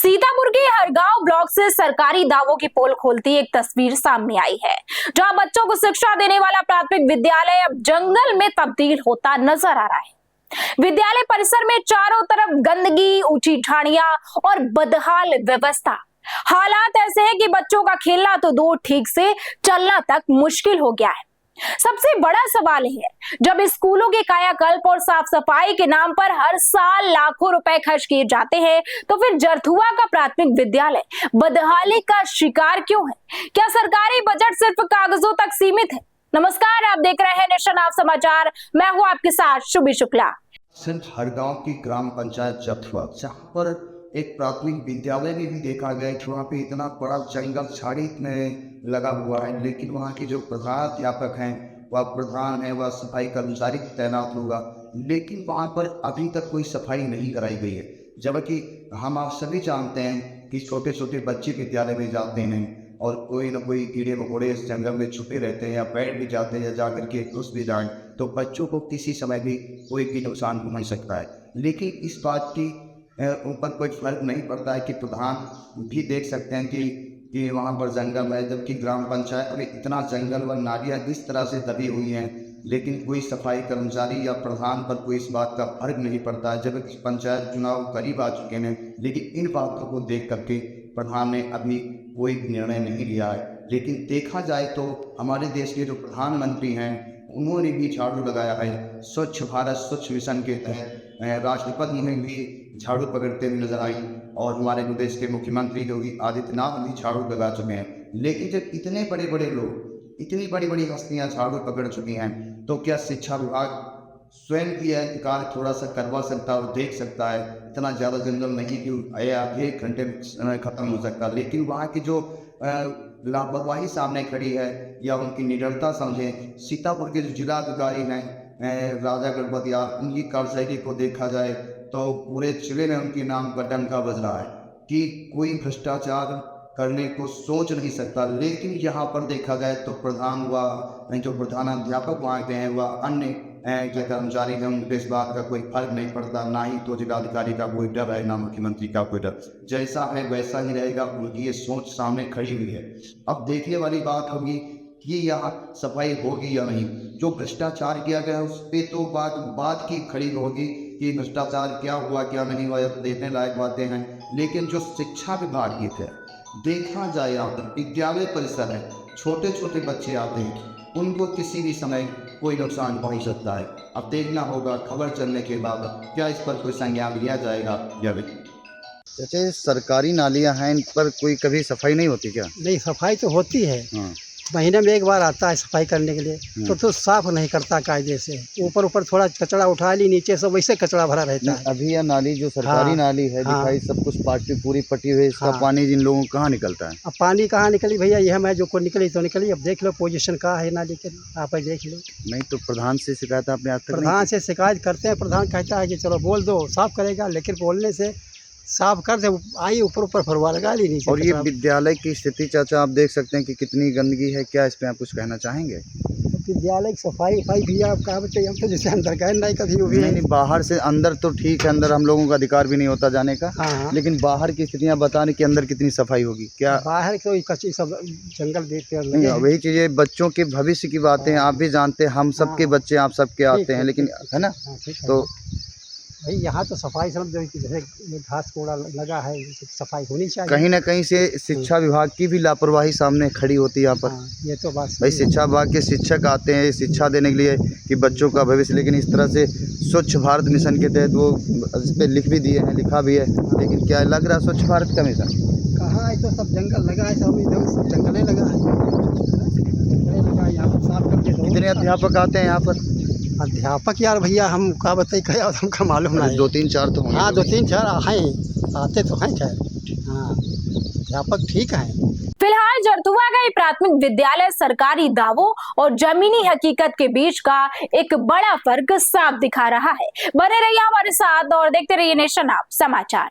सीतापुर के हरगांव ब्लॉक से सरकारी दावों की पोल खोलती एक तस्वीर सामने आई है, जहां बच्चों को शिक्षा देने वाला प्राथमिक विद्यालय अब जंगल में तब्दील होता नजर आ रहा है। विद्यालय परिसर में चारों तरफ गंदगी, ऊंची झाड़ियां और बदहाल व्यवस्था। हालात ऐसे हैं कि बच्चों का खेलना तो दूर, ठीक से चलना तक मुश्किल हो गया है। सबसे बड़ा सवाल है, जब स्कूलों के कायाकल्प और साफ सफाई के नाम पर हर साल लाखों रुपए खर्च किए जाते हैं, तो फिर जरथुआ का प्राथमिक विद्यालय बदहाली का शिकार क्यों है? क्या सरकारी बजट सिर्फ कागजों तक सीमित है? नमस्कार, आप देख रहे हैं नेशन आप समाचार। मैं हूं आपके साथ शुभी शुक्ला। सिर्फ हरगांव की ग्राम पंचायत जरथुआ, जहाँ पर एक प्राथमिक विद्यालय में भी देखा गया कि वहाँ पे इतना बड़ा जंगल झाड़ी में लगा हुआ है, लेकिन वहाँ के जो प्रधानाध्यापक हैं, वह प्रधान है, वह सफाई कर्मचारी तैनात होगा, लेकिन वहाँ पर अभी तक कोई सफाई नहीं कराई गई है। जबकि हम आप सभी जानते हैं कि छोटे छोटे बच्चे विद्यालय में जाते हैं और कोई ना कोई कीड़े मकोड़े इस जंगल में छुपे रहते हैं, या बैठ भी जाते हैं, या जा करके घुस भी जाएं, तो बच्चों को किसी समय भी कोई भी नुकसान पहुँच सकता है। लेकिन इस बात की ऊपर कोई फर्क नहीं पड़ता है कि प्रधान भी देख सकते हैं कि वहाँ पर जंगल है, जबकि ग्राम पंचायत में इतना जंगल व नालियाँ इस तरह से दबी हुई हैं, लेकिन कोई सफाई कर्मचारी या प्रधान पर कोई इस बात का फर्क नहीं पड़ता है। जबकि पंचायत चुनाव करीब आ चुके हैं, लेकिन इन बातों को देख करके प्रधान ने अभी कोई निर्णय नहीं लिया है। लेकिन देखा जाए तो हमारे देश के जो प्रधानमंत्री हैं, उन्होंने भी झाड़ू लगाया है। स्वच्छ भारत स्वच्छ मिशन के तहत राष्ट्रपति ने भी झाड़ू पकड़ते हुए नजर आई, और हमारे प्रदेश के मुख्यमंत्री योगी आदित्यनाथ भी झाड़ू लगा चुके हैं। लेकिन जब इतने बड़े बड़े लोग, इतनी बड़ी बड़ी हस्तियां झाड़ू पकड़ चुकी हैं, तो क्या शिक्षा विभाग स्वयं भी कार्य थोड़ा सा करवा सकता और देख सकता है? इतना ज़्यादा जंगल नहीं कि एक घंटे में खत्म हो सकता, लेकिन वहाँ की जो लापरवाही सामने खड़ी है या उनकी निडरता समझें। सीतापुर के जो जिलाधिकारी हैं राजा गणपतिया, उनकी कार्यशैली को देखा जाए तो पूरे जिले में उनके नाम का डंका बज रहा है कि कोई भ्रष्टाचार करने को सोच नहीं सकता। लेकिन यहाँ पर देखा जाए तो प्रधान व जो प्रधानाध्यापक वहाँ के हैं, वह अन्य जो कर्मचारी हैं, उनके इस बात का कोई फर्क नहीं पड़ता। ना ही तो जिलाधिकारी का कोई डर है, ना मुख्यमंत्री का कोई डर। जैसा है वैसा ही रहेगा, उनकी ये सोच सामने खड़ी हुई है। अब देखने वाली बात होगी कि यहाँ सफाई होगी या नहीं। जो भ्रष्टाचार किया गया उस पर तो बात की खड़ी होगी कि भ्रष्टाचार क्या हुआ क्या नहीं हुआ, देखने लायक बातें हैं। लेकिन जो शिक्षा विभाग की थे, देखा जाए यहाँ पर विद्यालय परिसर है, छोटे छोटे बच्चे आते हैं, उनको किसी भी समय कोई नुकसान पहुँच सकता है। अब देखना होगा खबर चलने के बाद क्या इस पर कोई संज्ञान लिया जाएगा या नहीं। जैसे सरकारी नालियाँ हैं, इन पर कोई कभी सफाई नहीं होती क्या? नहीं, सफाई तो होती है। हाँ। महीने में एक बार आता है सफाई करने के लिए, तो साफ नहीं करता कायदे से। ऊपर थोड़ा कचरा उठा ली, नीचे सब वैसे कचरा भरा रहता है। अभी यह नाली जो सरकारी नाली है, दिखाई सब कुछ पूरी पटी हुई है, इसका पानी जिन लोगों को कहाँ निकलता है? अब पानी कहाँ निकली भैया, यह मैं जो को निकली तो निकली। अब देख लो पोजीशन कहाँ है नाली के, आप देख लो। नहीं तो प्रधान से शिकायत आपने आज तक? प्रधान से शिकायत करते हैं, प्रधान कहता है कि चलो बोल दो, साफ करेगा, लेकिन बोलने से साफ कर दे, आई ऊपर फरवा लगा ली नीचे। और ये विद्यालय की स्थिति चाचा आप देख सकते हैं कि कितनी गंदगी है। क्या इस पे आप कुछ कहना चाहेंगे? विद्यालय की सफाई भी आप कहा बच्चे, हम तो जैसे अंदर गए नहीं कभी भी नहीं, बाहर से अंदर तो ठीक है, अंदर हम लोगों का अधिकार भी नहीं होता जाने का। हाँ। लेकिन बाहर की स्थितियाँ बताने कि अंदर कितनी सफाई होगी क्या? बाहर तो कच्ची सब जंगल देखते हैं। वही चीज़ें, बच्चों के भविष्य की बातें आप भी जानते हैं, हम सबके बच्चे आप सबके आते हैं, लेकिन है ना, तो भाई यहाँ तो सफाई सब जैसे घास कूड़ा लगा है, सफाई होनी चाहिए। कहीं ना कहीं से शिक्षा विभाग की भी लापरवाही सामने खड़ी होती है यहाँ पर। ये तो बात भाई, शिक्षा विभाग के शिक्षक आते हैं शिक्षा देने के लिए कि बच्चों का भविष्य, लेकिन इस तरह से स्वच्छ भारत मिशन के तहत वो इस पर लिख भी दिए हैं, लिखा भी है, लेकिन क्या लग रहा है स्वच्छ भारत का मिशन कहाँ है? तो सब जंगल लगा है, सब जंगलें लगा है, यहाँ पर साफ करके। कितने अध्यापक आते हैं यहाँ पर? अध्यापक यार भैया हम क्या बताइए, क्या हमका मालूम नहीं। 2-3-4 तो होंगे। हाँ, 2-3-4 हैं, आते तो हैं खैर। हाँ, अध्यापक ठीक हैं। फिलहाल जरथुआ का ये प्राथमिक विद्यालय सरकारी दावों और जमीनी हकीकत के बीच का एक बड़ा फर्क साफ दिखा रहा है। बने रहिए हमारे साथ और देखते रहिए नेशन आप समाचार।